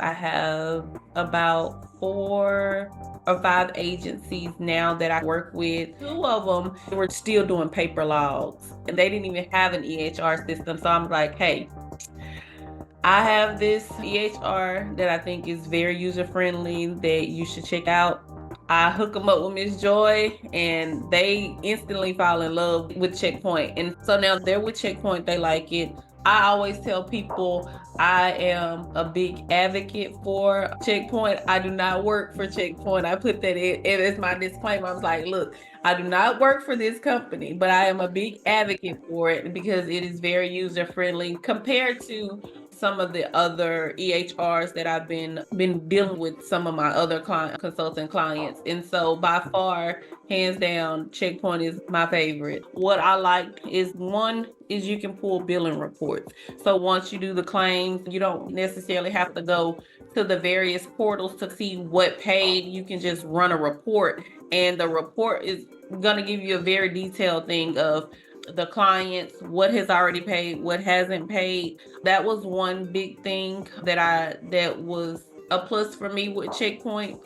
I have about 4 or 5 agencies now that I work with. 2 of them were still doing paper logs and they didn't even have an EHR system. So I'm like, hey, I have this EHR that I think is very user friendly that you should check out. I hook them up with Miss Joy and they instantly fall in love with Checkpoint. And so now they're with Checkpoint, they like it. I always tell people I am a big advocate for Checkpoint. I do not work for Checkpoint. I put that in as my disclaimer. I was like, look, I do not work for this company, but I am a big advocate for it because it is very user friendly compared to some of the other EHRs that I've been dealing with some of my other consulting clients. And so by far, hands down, Checkpoint is my favorite. What I like is one is you can pull billing reports. So once you do the claims, you don't necessarily have to go to the various portals to see what paid. You can just run a report and the report is going to give you a very detailed thing of the clients, what has already paid, what hasn't paid. That was one big thing that was a plus for me with Checkpoint.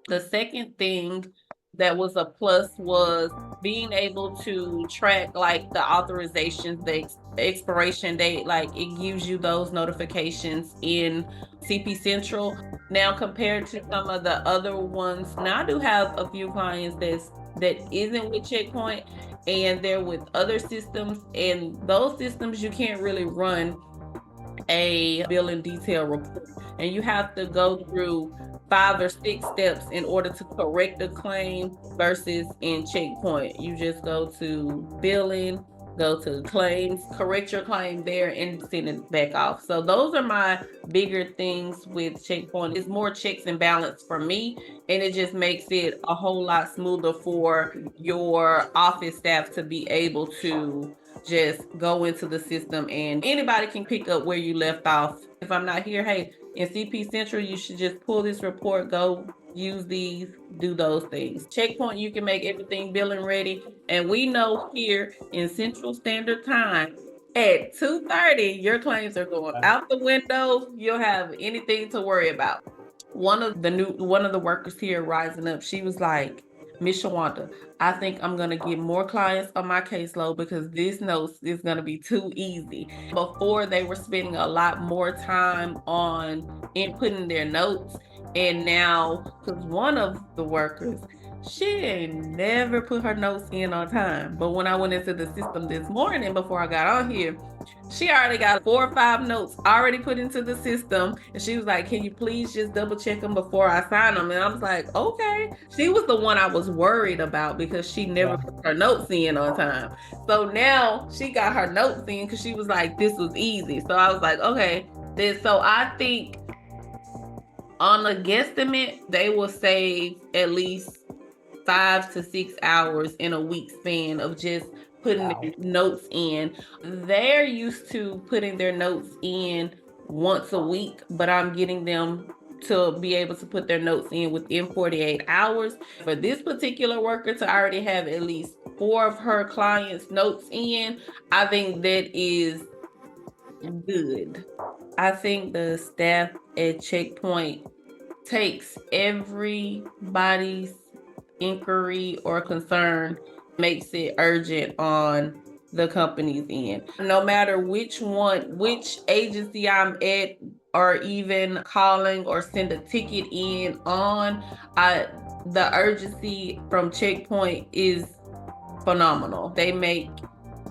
The second thing that was a plus was being able to track like the authorizations, the expiration date, like it gives you those notifications in CP Central. Now compared to some of the other ones, now I do have a few clients that isn't with Checkpoint and they're with other systems, and those systems you can't really run a billing detail report and you have to go through 5 or 6 steps in order to correct a claim versus in Checkpoint you just go to billing, go to claims, correct your claim there and send it back off. So those are my bigger things with Checkpoint. It's more checks and balance for me and it just makes it a whole lot smoother for your office staff to be able to just go into the system and anybody can pick up where you left off. If I'm not here, hey, in CP Central, you should just pull this report, go use these, do those things. Checkpoint, you can make everything billing ready. And we know here in Central Standard Time, at 2:30, your claims are going out the window. You'll have anything to worry about. One of the workers here rising up, she was like, Miss Shawanda, I think I'm gonna get more clients on my caseload because this note is gonna be too easy. Before they were spending a lot more time on inputting their notes, and now because one of the workers, she ain't never put her notes in on time. But when I went into the system this morning before I got on here, she already got 4 or 5 notes already put into the system. And she was like, can you please just double check them before I sign them? And I was like, okay. She was the one I was worried about because she never put her notes in on time. So now she got her notes in because she was like, this was easy. So I was like, okay. So I think on a guesstimate, they will save at least 5 to 6 hours in a week span of just putting their notes in. They're used to putting their notes in once a week, but I'm getting them to be able to put their notes in within 48 hours. For this particular worker to already have at least 4 of her clients' notes in, I think that is good. I think the staff at Checkpoint takes everybody's inquiry or concern, makes it urgent on the company's end. No matter which agency I'm at, or even calling or send a ticket in on, the urgency from Checkpoint is phenomenal. They make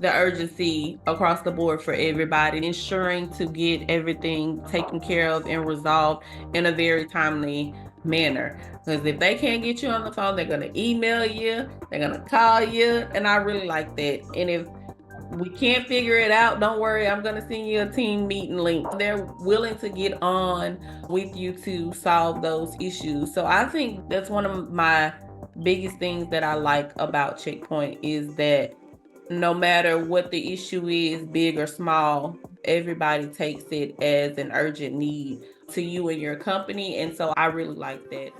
the urgency across the board for everybody, ensuring to get everything taken care of and resolved in a very timely manner. Because if they can't get you on the phone, they're going to email you, they're going to call you, and I really like that. And if we can't figure it out, don't worry, I'm going to send you a team meeting link. They're willing to get on with you to solve those issues. So I think that's one of my biggest things that I like about Checkpoint is that no matter what the issue is, big or small, everybody takes it as an urgent need to you and your company. And so I really like that.